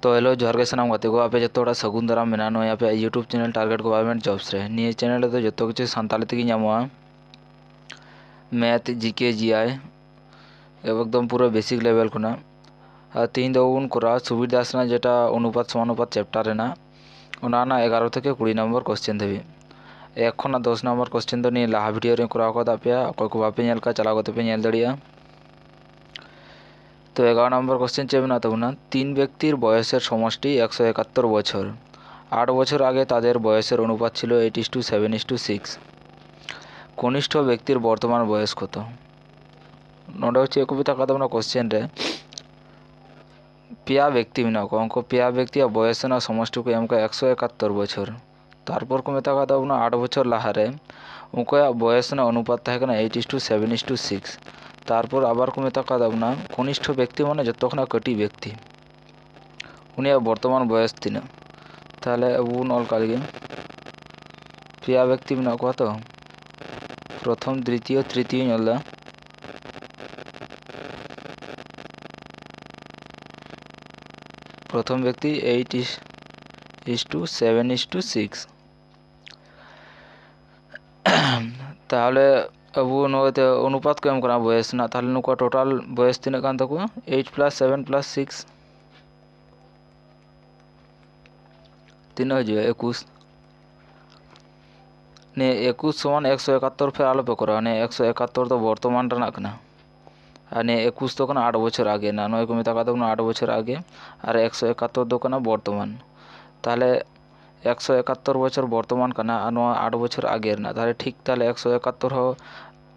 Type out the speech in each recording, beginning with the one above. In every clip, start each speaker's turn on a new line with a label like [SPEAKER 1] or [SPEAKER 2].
[SPEAKER 1] तो हेलो जोहार के सानाम गाते को आपे जो सगुन दाराम मेना नोया पे YouTube channel target government jobs रे निये चैनल तो जो किछु सानताली तेगी नामोआ मैथ जीके जीआई एकदम पूरा बेसिक लेवल खुना तीन दो उन कोरा सुबीर दास ना जेटा अनुपात समानुपात चैप्टार रेना उना 11 থেকে 20 नम्बर क्वेश्चन देबी एक खना 10 नम्बर क्वेश्चन तो निये लाहा वीडियो रे कोरा को दापिया अकोय को बापे नेल का चला गते पे नेल दड़िया तो 11 नम्बर क्वेश्चन चेबना तबना तीन व्यक्तिर बयसेर समष्टि 171 বছর 8 বছর आगे तादेर बयसेर अनुपात छिलो 8:7:6 कनिष्ठ व्यक्तिर बर्तमान बयस कत नोडे हच्छे कविता कदमना क्वेश्चन रे पेया व्यक्ति मेना को अंक पेया व्यक्ति बयस ना समष्टि को एमका 171 বছর तारपर को मेता कदमना 8 বছর लाहारे उनका बयस ना अनुपात ताहेकना 8:7:6 तारपर आबार को मेता कदमना कनिष्ठ व्यक्ति माने जतोखना कटी व्यक्ति उनिया बर्तमान बयस तीना ताहले अबु नल कालगे पेया व्यक्ति मेना को तो प्रथम द्वितीय तृतीय नलदा प्रथम व्यक्ति 8:7:6 ताहले अब नोते अनुपात को एम करा बयस ना ताहले नुका टोटल बयस तीना कान तको 8 + 7 + 6 तीन हो जाए 21 ने 21 समान 171 फिर आलो पे करा ने 171 तो बर्तमान रना कना ने 21 तो कना 8 বছর आगे ना नय को मेता का 8 বছর आगे और 171 दो कना बर्तमान ताहले 171 বছর बर्तमान कना और 8 বছর आगे ना ताहले ठीक ताहले 171 हो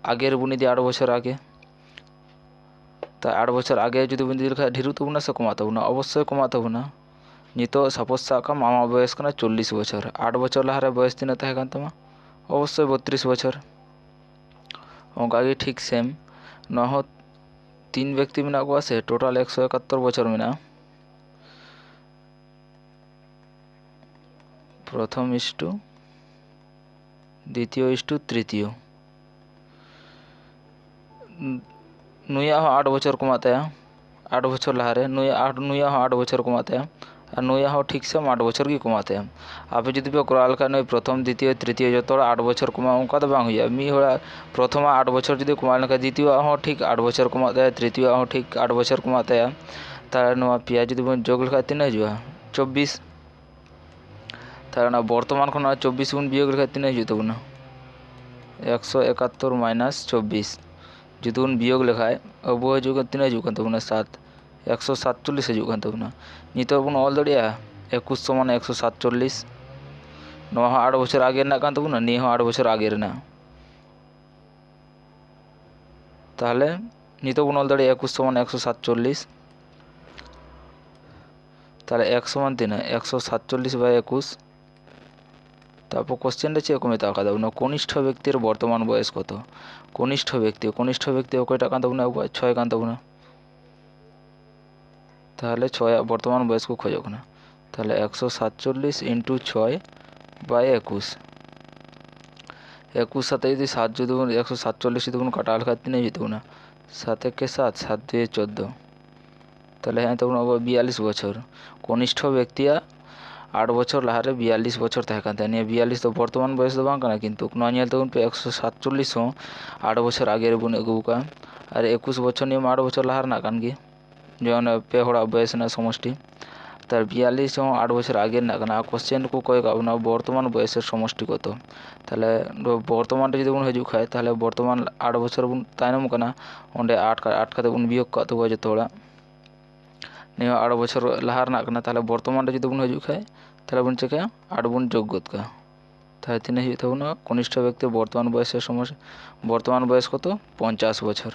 [SPEAKER 1] आगे बुनी दी 8 বছর आगे तो 8 বছর आगे जुदी बुनी दी ढेरू तबना से कमा तबना अवश्य कमा तबना नितो सपोज साका मामा बयस कना 40 বছর 8 বছর लाहारे बयस तीना ताहे कान तमा अवश्य 32 বছর ओंकागे ठीक सेम नहो तीन व्यक्ति मेना को आसे टोटाल 171 বছর मेना प्रथम इष्टु द्वितीय इष्टु तृतीय नुया 8 বছর कमाते हैं 8 বছর लाहारे नुया 8 বছর कमाते हैं और नुया हो ठीक से 8 বছর की कमाते हैं आप जुदी पे कोराल का नई प्रथम द्वितीय तृतीय जो तोड़ा 8 বছর कमा उनका तो बांग हुआ मी होड़ा प्रथम 8 বছর जुदी कमाने का द्वितीय हो ठीक 8 বছর कमाते हैं तृतीय हो ठीक 8 বছর कमाते हैं तार नुआ पिया जुदी बन जोगल का तीन जुआ 24 तार ना वर्तमान को ना 24 बन बियोग का तीन जुतो ना 171 - 24 जुदी बन बियोग लिखा है अब वो जो तीन जुका तो ना 7 147 हजूकान तबना नितो बन ऑल दड़िया 21 समान 147 नवा 8 বছর आगे ना कान तबना नि 8 বছর आगे रेना ताहले नितो बन ऑल दड़िया 21 समान 147 ताहले 1 समान तीन 147/21 तारपर क्वेश्चन चे को मेता का तबना कनिष्ठ व्यक्तिर बर्तमान बयस कत कनिष्ठ व्यक्ति कयटा कान तबना 6 कान तबना ताहले 6 बर्तमान बयस को खोजो ना ताहले 147 × 6/21 21 साथे यदि 7 जो 147 जो काटा लेखा तीन जो ना 7 × 7 7 × 2 = 14 ताहले हाँ तब 42 বছর कनिष्ठ व्यक्ति 8 বছর लाहारे 42 বছর ताहे कान ताहे 42 तो बर्तमान बयस दो बांग कना किन्तु नोआ नेल तबन पे 147 हो 8 বছর आगे रे बुन अगू का और 21 বছর नियम 8 বছর लाहार ना कान गी जौन पे होड़ा बयस ना समष्टि तार 42 हो 8 বছর आगे ना कना क्वेश्चन को कय का बर्तमान बयसेर समष्टि कत ताहले बर्तमान रे जुदी बन हजू खाय ताहले बर्तमान 8 বছর बन तायनम कना ओंडे 8 काते बन बियोग का तो जतो होड़ा ने 8 বছর लाहार ना कना ताहले बर्तमान रे जुदी बन हजू खाय ताहले बन चेका 8 बन जोग गत का ताहले तीन हजू तबना कनिष्ठ व्यक्ति बर्तमान बयसेर समष्टि बर्तमान बयस कत 50 বছর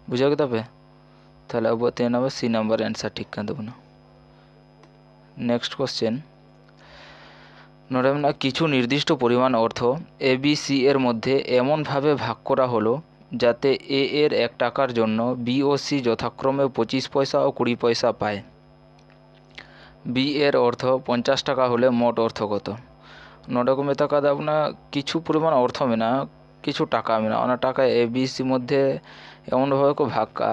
[SPEAKER 1] बुझा गया पे ताहले अब 3 नंबर सी नंबर आंसर ठीक कर देबना नेक्स्ट क्वेश्चन नोडे ना किछु निर्दिष्ट परिमाण अर्थ ए बी सी एर मध्य एमन भावे भाग करा हलो जाते ए एर 1 टाकार जन्य बी और सी यथाक्रमे 25 পয়সা और 20 পয়সা पाए बी एर अर्थ 50 টাকা होले मोट अर्थ कत नोडे को मेता का दाबना किछु परिमाण अर्थ मेना किछु टाका मेना ओना टाका ए बी सी मध्य एमन भावे को भाग का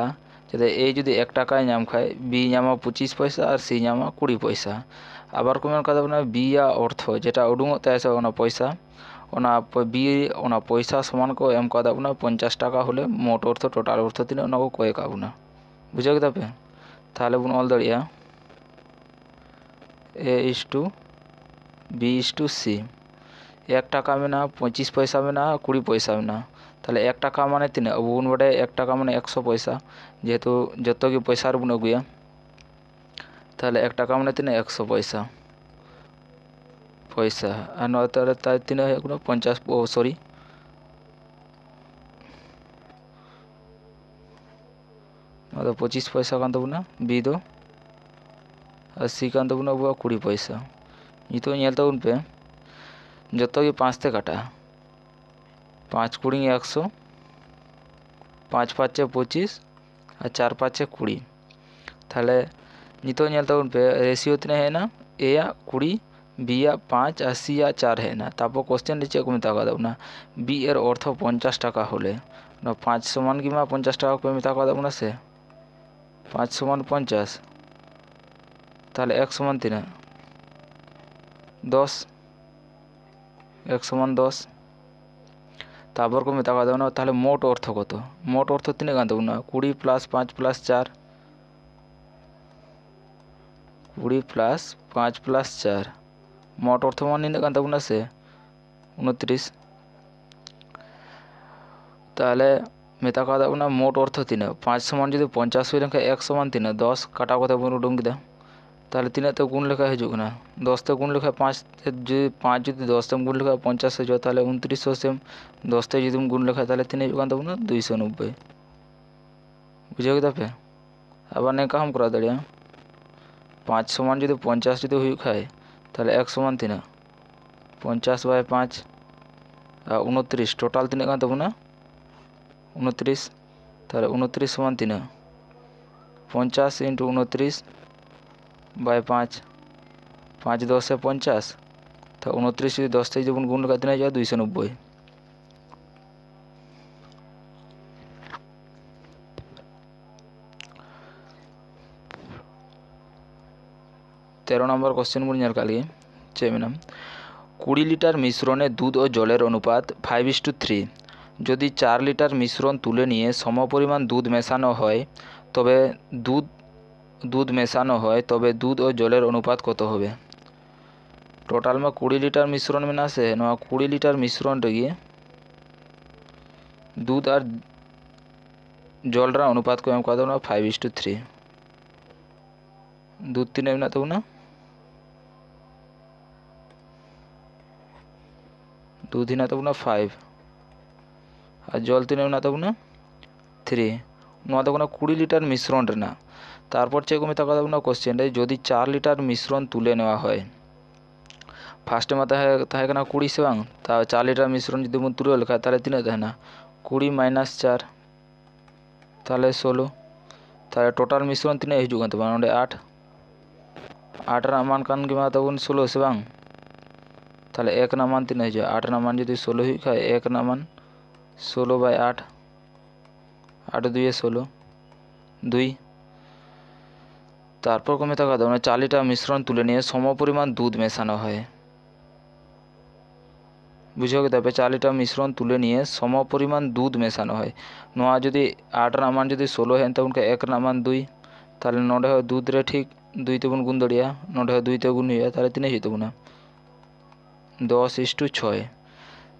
[SPEAKER 1] যাতে A যদি 1 টাকায় নাম খায় B নামা 25 পয়সা আর C নামা 20 পয়সা। আবার কো মেন কথা B या অর্থ যেটা উডুঙত তাইছে ওনা পয়সা ওনা B ওনা পয়সা সমান কো এম কাদা 50 টাকা হলে মোট অর্থ টোটাল অর্থ তিনে ওনা কো কয়ে কাবুনা বুঝাও কিতাপে। তাহলে বুন অল দাঁড়িয়া A/B/C 1 টাকা মেনা 25 পয়সা মেনা 20 পয়সা মেনা। তাহলে 1 টাকা মানে তিনে अब बुन बड़े 1 টাকা মানে 100 পয়সা যেহেতু যত কি পয়সার বুন अगुया তাহলে 1 টাকা মানে তিনে 100 পয়সা পয়সা আর নতারে তাই তিনে 50 ও সরি मतलब 25 পয়সা কান তবুনা बी दो और C कान तबुना अब 20 পয়সা নিতো ñel तबुन पे যত কি 5 তে কাটা 5 20 100 5 5 25 और 4 5 20 তাহলে নিতো ñel तबुन पे रेशियो तिने है ना A या 20 B या 5 और C या 4 है ना। তারপর কোশ্চেন নিচে কো মেতা কাদা না B এর অর্থ 50 টাকা হলে না 5 সমান কি মা 50 টাকা কো মেতা কাদা না সে 5 সমান 50 তাহলে 1 সমান 3 10 1 সমান 10 তারপর কো মেতা কাদা না তাহলে মোট অর্থ কত মোট অর্থ তিনে কান দেব না 20 + 5 + 4 20 + 5 + 4 মোট অর্থ মান নিনে কান দেব না সে 29 তাহলে মেতা কাদা না মোট অর্থ তিনে 5 সমান যদি 50 হই লেখা 1 সমান 3 10 কাটা কথা বন উডুং কিদা তাহলে তিনে তো গুণ লেখা হিজুক না 10 তে গুণ লেখা 5 যদি 5 যদি 10 তে গুণ লেখা 50 হয়ে যায় তাহলে 2900 সেম 10 তে যদি গুণ লেখা তাহলে তিনে কান দেব না 290 বুঝাও কিতাপে। আবার নে কাম করা দাঁড়িয়া 5 সমান যদি 50 যদি হই খায় তাহলে 1 সমান 3 50/5 আর 29 টোটাল তিনে কান দেব না 29 তাহলে 29 সমান 3 50 × 29/5 5 10 से 50 तो 29 যদি 10 থেকে যখন গুণ লেখা তিনে যায় 290 13 নম্বর কোশ্চেন গুলো নেল কালি চেমিনাম 20 লিটার মিশ্রণে দুধ ও জলের অনুপাত 5:3 যদি 4 লিটার মিশ্রণ তুলে নিয়ে সমপরিমাণ দুধ মেশানো হয় তবে দুধ ও জলের অনুপাত কত হবে। টোটাল में 20 লিটার মিশ্রণ में ना से 20 লিটার মিশ্রণ রে दूध और जल अनुपात को एम कह दो 5:3 दूध 3 ना तब ना दूध ही ना तब ना 5 और जल 3 ना तब ना 3 तक 20 লিটার মিশ্রণ রে না তারপর চেক মেতা কথা না কোশ্চেন রে যদি 4 লিটার মিশ্রণ তুলে নেওয়া হয় ফার্স্টে মাথা থাকে না 20 से बांग ता 4 লিটার মিশ্রণ যদি বন তুলে লেখা তাহলে 3 থাকে না 20 - 4 তাহলে 16 তাহলে টোটাল মিশ্রণ 3 হিজু কান তবে 8 8 रा मान कान के माता बन 16 से बांग তাহলে 1 না মান 3 হিজু 8 না মান যদি 16 হি খায় 1 না মান 16/8 8 2 16 2 তারপর কমে থাকা দাও না 4 লিটার মিশ্রণ তুলে নিয়ে সমপরিমাণ দুধ মেশানো হয় বুঝো কি তবে 4 লিটার মিশ্রণ তুলে নিয়ে সমপরিমাণ দুধ মেশানো হয় নোয়া যদি 8 रा मान যদি 16 হয় তখন 1 रा मान 2 তাহলে নডে হয় দুধ রে ঠিক 2 তে গুণ দড়িয়া নডে হয় 2 তে গুণ হইয়া তাহলে 3 হইতো না 10:6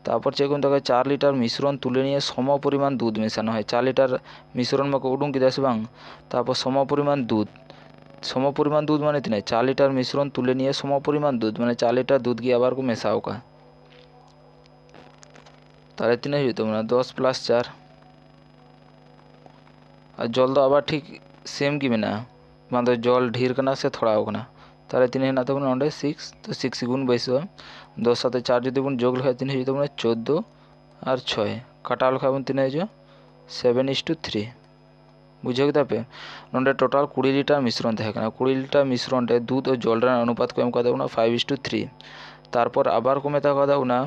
[SPEAKER 1] তারপর চেকুন তাকে 4 লিটার মিশ্রণ তুলে নিয়ে সমপরিমাণ দুধ মেশানো হয় 4 লিটার মিশ্রণ মকে উডুং কি দাস বাং তারপর সমপরিমাণ দুধ মানে 3 4 লিটার মিশ্রণ তুলে নিয়ে সমপরিমাণ দুধ মানে 4 লিটার दूध की আবার को মেশাও का তাহলে 3 হইতো না 10 + 4 আর জল তো আবার ঠিক सेम की में ना मतलब जल ढेर करना से थोड़ा होगा তাহলে 3 না তখন 6 তো 6 গুণ 22 10 সাথে 4 যদি গুণ যোগ লেখা 3 হয়ে যাবে 14 আর 6 কাটা লেখা 3 হয়ে যাবে 7:3 বুঝে কি তাপে নন্ডে টোটাল 20 লিটার মিশ্রণ থাকে না 20 লিটার মিশ্রণে দুধ ও জলের অনুপাত को एम कह देना 5:3 তারপর আবার কমে থাকা দাও না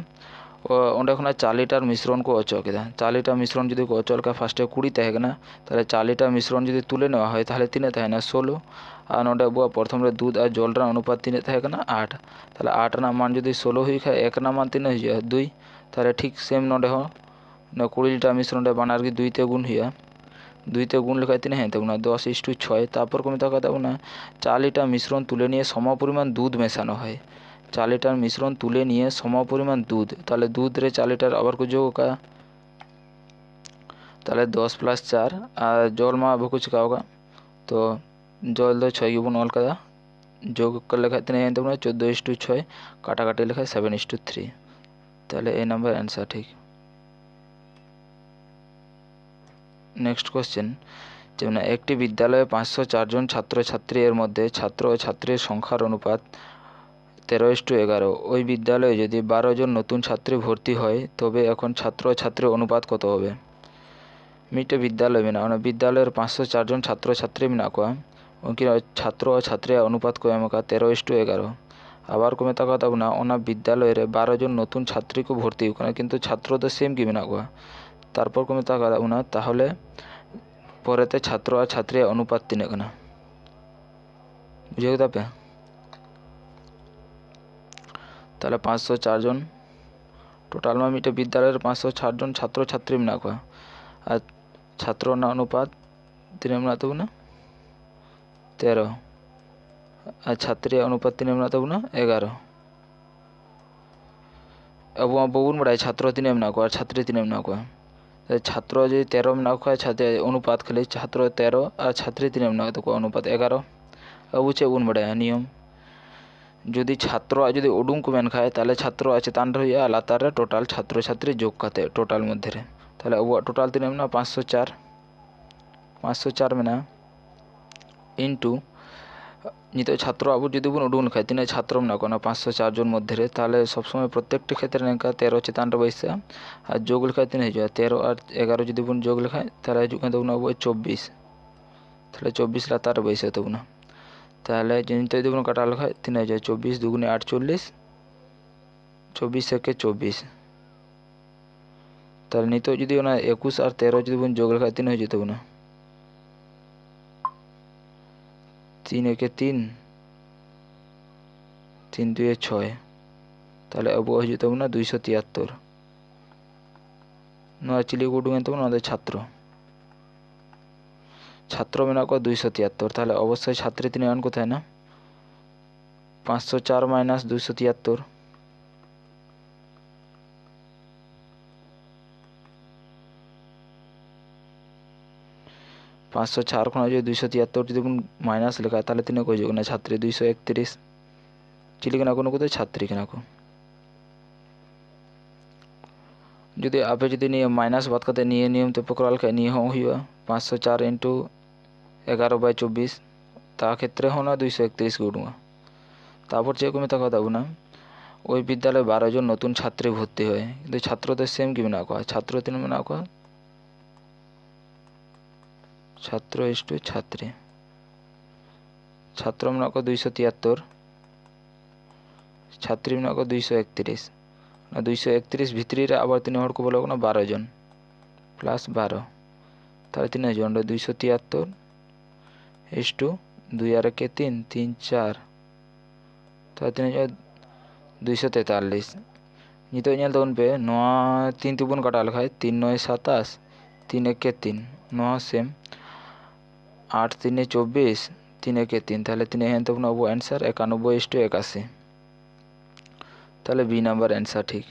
[SPEAKER 1] ᱚᱸᱰᱮ ᱠᱷᱚᱱᱟᱜ 4 লিটার মিশ্রণ को অচল কেদা। 4 লিটার মিশ্রণ যদি को অচল का ফার্স্টে 20 তাহে কানা, তাহলে 4 লিটার মিশ্রণ যদি তুলে নেওয়া হয় তাহলে তিনে তাহেনা 16 আর নডে আবুয়া প্রথম রে দুধ আর জল রা অনুপাত তিনে তাহে কানা 8। তাহলে 8 না মান যদি 16 হুই খায় 1 না মান তিনে হুইয়া 2। তাহলে ঠিক সেম নডে हो 20 লিটার মিশ্রণ রে বানার কি 2 তে গুণ হুইয়া 2 তে গুণ লেখায় তিনে হ্যাঁ তবুনা 10:6। তারপর কমি তাকা তবুনা 4 লিটার মিশ্রণ তুলে নিয়ে সমপরিমাণ দুধ মেশানো হয়। 4 লিটার মিশ্রণ তুলে নিয়ে সমপরিমাণ দুধ, তাহলে দুধ রে 4 লিটার আবার को যোগ का, তাহলে 10 + 4 আর জল মা अब कुछ का होगा तो জল दो 6 की गुण का যোগ कर লেখা তিনে হ্যাঁ তবুনা 14:6 কাটাকাটি লেখায় 7:3। তাহলে এই নাম্বার অ্যান্সার ঠিক। নেক্সট কোশ্চেন যেমন একটি বিদ্যালয়ে 504 জন ছাত্রছাত্রী এর মধ্যে ছাত্র ও ছাত্রীর সংখ্যার অনুপাত 13:11। ওই বিদ্যালয়ে যদি 12 জন নতুন ছাত্রী ভর্তি হয় তবে এখন ছাত্র ও ছাত্রীর অনুপাত কত হবে? মিটে বিদ্যালয় में ना বিদ্যালয়ের 504 জন ছাত্রছাত্রী में को उनकी ছাত্র ও ছাত্রীর অনুপাত को এমকা 13:11। আবার কমে তাকা তব না ওনা বিদ্যালয়ের 12 জন নতুন ছাত্রী को ভর্তি করে কিন্তু ছাত্র তো সেম কি में को। তারপর কমে তাকা তব না তাহলে পরেতে ছাত্র আর ছাত্রীর অনুপাত তিনে কানা বুঝে তাপে। তাহলে 504 জন টোটাল में मिटे विद्यालय 504 জন ছাত্র ছাত্রী में को আর ছাত্র না অনুপাত তিনে में तब ना 13 আর ছাত্রী অনুপাত তিনে में तब ना 11। अब वहाँ बहुन बड़ा ছাত্র তিনে में को और ছাত্রী তিনে में को। ছাত্র যদি 13 में को ছাত্র অনুপাত খেলে ছাত্র 13 আর ছাত্রী তিনে में तो को অনুপাত 11। अब उचे उन बड़ा नियम যদি ছাত্র যদি উডুম को मेन खाए তাহলে ছাত্র আছে তান রইয়া লাতার টোটাল ছাত্র ছাত্রী যোগ কাতে টোটাল মধ্যে রে। তাহলে अब টোটাল তিনে में 504 में ना ইনটু নিতে ছাত্র আবু যদি বুন উডুন খায় তিনে ছাত্র না কোনো 504 জন মধ্যে রে। তাহলে সবসময় প্রত্যেকটি ক্ষেত্রে নেকা 13 চেতান বৈশা আর যোগ লেখায় তিনে হয়ে 13 আর 11 যদি বুন যোগ লেখায় তাহলে যুগে দেবো না 24। তাহলে 24 লাতার বৈশা দেবো না। তাহলে নিতে দেবো কাটা লেখায় তিনে হয়ে 24 দুগুণে 48 24 থেকে 24। তাহলে নিতে যদি ওনা 21 আর 13 যদি বুন যোগ লেখায় তিনে হয়ে যেতে না 3 একে 3 3 2 6। তাহলে अब হয়ে যেতে না 273। নয় চিলি গুডুঙে তো আমাদের ছাত্র ছাত্র মেনা को 273। তাহলে অবশ্যই ছাত্রী তিনে মান কোথায় না 504 মাইনাস 273। 504 খনা যদি 273 যদি মাইনাস লেখা তাহলে তিনে কই যোগ না ছাত্রী 231 চিলি কেনা কোনো কোথায় ছাত্রী কেনা को যদি আপে যদি নিয়ে মাইনাস বাদ করতে নিয়ে নিয়ম তো পকড়াল কে নিয়ে हुआ 504 ইনটু 11/24 তা ক্ষেত্রে हो ना 231 গুণা। তারপর যে কমে তাকা দাও না ওই বিদ্যালয়ে 12 জন নতুন ছাত্রী ভর্তি হয় কিন্তু ছাত্রদের সেম কি না কয় ছাত্র তিন না কয় ছাত্র ইস্টু ছাত্রী ছাত্র में को 273 ছাত্রী में को 231 ना 231 ভিতরি রে আবার তিন হড় को বলো না 12 জন প্লাস 12 তাহলে তিন জন 273 ইস্টু 2 আর के 3 3 4 তাহলে তিন 243। নিতো ñel दोन पे 9 3 तिबुन काटा लखाय 3 9 27 3 1 के 3 9 सेम 8 3 24 3 1 3 তাহলে 3 हैं तो वो आंसर 91:81। তাহলে বি নাম্বার आंसर ঠিক।